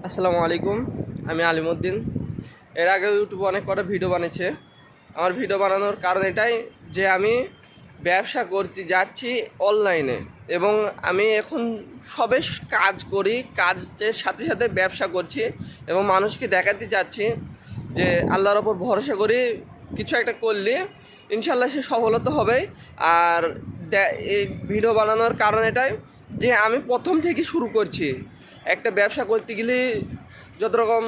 আসসালামু আলাইকুম। আমি আলিমউদ্দিন। এর আগে ইউটিউবে অনেক কটা ভিডিও বানিয়েছে। আমার ভিডিও বানানোর কারণ এটাই যে আমি ব্যবসা করতে যাচ্ছি অনলাইনে, এবং আমি এখন সবে কাজ করি, কাজের সাথে সাথে ব্যবসা করছি এবং মানুষকে দেখাতে চাচ্ছি যে আল্লাহর ওপর ভরসা করি, কিছু একটা করলে ইনশাল্লাহ সে সফলতা হবে। আর এই ভিডিও বানানোর কারণ এটাই যে আমি প্রথম থেকে শুরু করছি। একটা ব্যবসা করতে গেলে যত রকম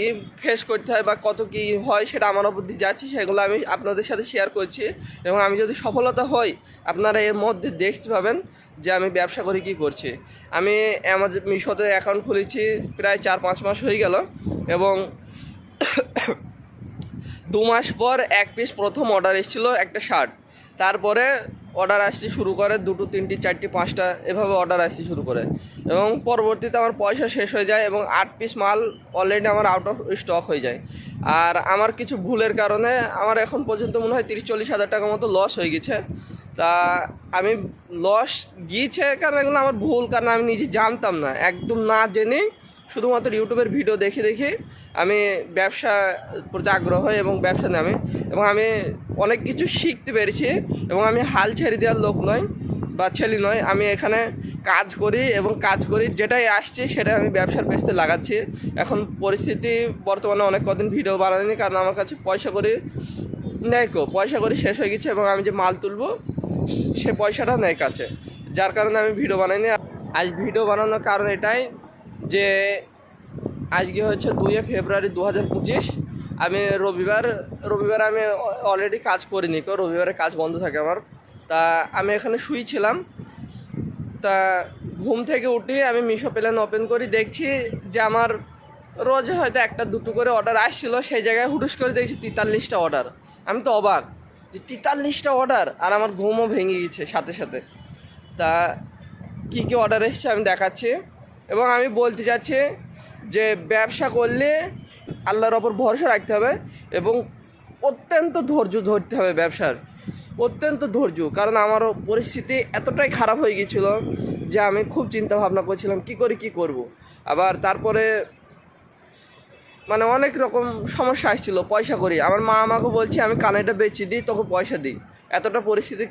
ই ফেস করতে হয় বা কত কী হয় সেটা আমার ওপর দিয়ে যাচ্ছে, সেগুলো আমি আপনাদের সাথে শেয়ার করছি। এবং আমি যদি সফলতা হই আপনারা এর মধ্যে দেখতে পাবেন যে আমি ব্যবসা করে কী করছি। আমি অ্যামাজন মিশোতে অ্যাকাউন্ট খুলেছি প্রায় 4-5 মাস হয়ে গেল, এবং 2 মাস পর এক পিস প্রথম অর্ডার এসেছিলো একটা শার্ট। তারপরে অর্ডার আসতে শুরু করে 2টো 3টি 4টি 5টা এভাবে অর্ডার আসতে শুরু করে, এবং পরবর্তীতে আমার পয়সা শেষ হয়ে যায় এবং 8 পিস মাল অলরেডি আমার আউট অফ স্টক হয়ে যায়। আর আমার কিছু ভুলের কারণে আমার এখন পর্যন্ত মনে হয় 30-40 হাজার টাকার মতো লস হয়ে গেছে। তা আমি লস গিয়েছে কারণ এগুলো আমার ভুল, কারণ আমি নিজে জানতাম না, একদম না জেনেই শুধুমাত্র ইউটিউবের ভিডিও দেখে দেখে আমি ব্যবসা প্রতি আগ্রহ হয় এবং ব্যবসা নামে, এবং আমি অনেক কিছু শিখতে পেরেছি। এবং আমি হাল ছেড়ে দেওয়ার লোক নয় বা ছেলে নয়, আমি এখানে কাজ করি এবং কাজ করি, যেটাই আসছে সেটা আমি ব্যবসার পেছনে লাগাচ্ছি। এখন পরিস্থিতি বর্তমানে অনেক কদিন ভিডিও বানাইনি, কারণ আমার কাছে পয়সা করি শেষ হয়ে গেছে, এবং আমি যে মাল তুলবো সে পয়সাটা নেই কাছে, যার কারণে আমি ভিডিও বানাইনি। আজ ভিডিও বানানোর কারণ এটাই যে আজকে হচ্ছে 2 ফেব্রুয়ারি 2025। আমি রবিবার আমি অলরেডি কাজ করিনি, রবিবারে কাজ বন্ধ থাকে আমার। তা আমি এখানে শুয়েছিলাম, তা ঘুম থেকে উঠে আমি মিশো প্ল্যান ওপেন করি, দেখছি যে আমার রোজ হয়তো 1-2টো করে অর্ডার আসছিলো, সেই জায়গায় হুটুস করে দেখছি 43টা অর্ডার। আমি তো অবাক যে 43টা অর্ডার, আর আমার ঘুমও ভেঙে গেছে সাথে সাথে। তা কী কী অর্ডার এসছে আমি দেখাচ্ছি, এবং আমি বলতে চাচ্ছি যে ব্যবসা করলে আল্লাহর ওপর ভরসা রাখতে হবে এবং অত্যন্ত ধৈর্য ধরতে হবে ব্যবসার, অত্যন্ত ধৈর্য। কারণ আমারও পরিস্থিতি এতটাই খারাপ হয়ে গিয়েছিল যে আমি খুব চিন্তা ভাবনা করছিলাম কী করব। আবার তারপরে মানে অনেক রকম সমস্যা আসছিলো, পয়সা করি আমার মা আমাকে বলছে আমি কানেরটা বেচে দিই তোকে পয়সা দিই, এতটা পরিস্থিতি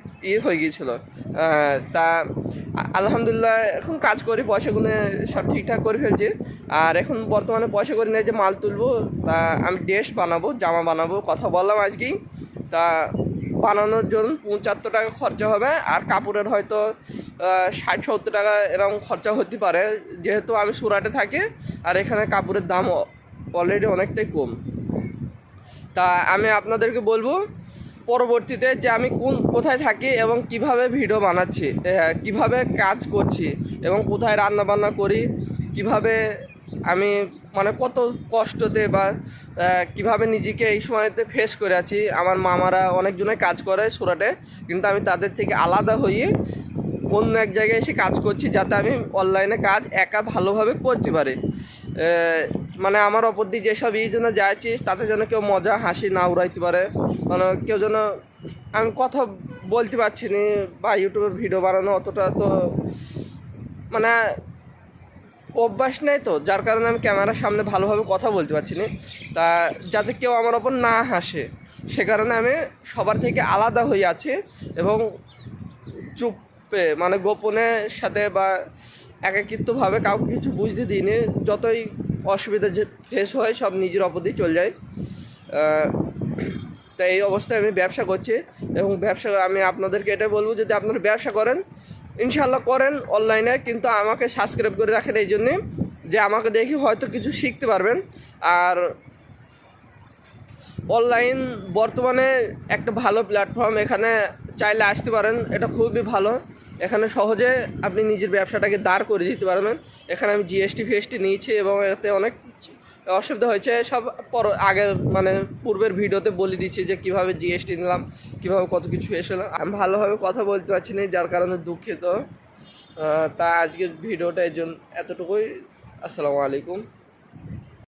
হয়ে গিয়েছিলো। তা আলহামদুলিল্লাহ এখন কাজ করি, পয়সা গুনে সব ঠিকঠাক করে ফেলছি। আর এখন বর্তমানে পয়সা করে নিয়ে যে মাল তুলবো, তা আমি ড্রেস বানাবো, জামা বানাবো, কথা বললাম আজকেই। তা বানানোর জন্য 75 টাকা খরচা হবে, আর কাপড়ের হয়তো 60-70 টাকা এরকম খরচা হতে পারে, যেহেতু আমি সুরাটে থাকি আর এখানে কাপড়ের দাম অলরেডি অনেকটাই কম। তা আমি আপনাদেরকে বলবো পরবর্তীতে যে আমি কোথায় থাকি এবং কিভাবে ভিডিও বানাচ্ছি, কিভাবে কাজ করছি এবং কোথায় রান্না বান্না করি, কিভাবে আমি মানে কত কষ্টতে বা কিভাবে নিজেকে এই সময়তে ফেস করে আছি। আমার মামারা অনেকজনে কাজ করে সুরাটে, কিন্তু আমি তাদের থেকে আলাদা হয়ে অন্য এক জায়গায় এসে কাজ করছি, যাতে আমি অনলাইনে কাজ একা ভালোভাবে করতে পারি। মানে আমার অপর দিয়ে যেসব জন্য যাচ্ছি তাতে যেন কেউ মজা হাসি না উড়াইতে পারে, মানে কেউ যেন, আমি কথা বলতে পারছি না বা ইউটিউবে ভিডিও বানানো অতটা তো মানে অভ্যাস নেই, তো যার কারণে আমি ক্যামেরার সামনে ভালোভাবে কথা বলতে পারছি না। তা যাতে কেউ আমার ওপর না হাসে সে কারণে আমি সবার থেকে আলাদা হয়ে আছি এবং চুপে মানে গোপনের সাথে বা একাকিত্বভাবে কাউকে কিছু বুঝতে দিইনি। যতই অসুবিধা যে ফেস হয় সব নিজের ওপর দিয়ে চলে যায়। তাই এই অবস্থায় আমি ব্যবসা করছি, এবং ব্যবসা আমি আপনাদেরকে এটা বলবো, যদি আপনারা ব্যবসা করেন ইনশাল্লাহ করেন অনলাইনে, কিন্তু আমাকে সাবস্ক্রাইব করে রাখেন এই জন্যে যে আমাকে দেখে হয়তো কিছু শিখতে পারবেন। আর অনলাইন বর্তমানে একটা ভালো প্ল্যাটফর্ম, এখানে চাইলে আসতে পারেন, এটা খুবই ভালো। এখানে সহজে আপনি নিজের ব্যবসাটাকে দাঁড় করে দিতে পারবেন। এখানে আমি জিএসটি ফিএসটি নিয়েছি এবং এতে অনেক অসুবিধা হয়েছে, সব আগে মানে পূর্বের ভিডিওতে বলে দিচ্ছি যে কীভাবে জিএসটি নিলাম, কীভাবে কত কিছু এসেলাম। আমি ভালোভাবে কথা বলতে পারছি না, যার কারণে দুঃখিত। তা আজকের ভিডিওটা এর জন্য এতটুকুই। আসসালামু আলাইকুম।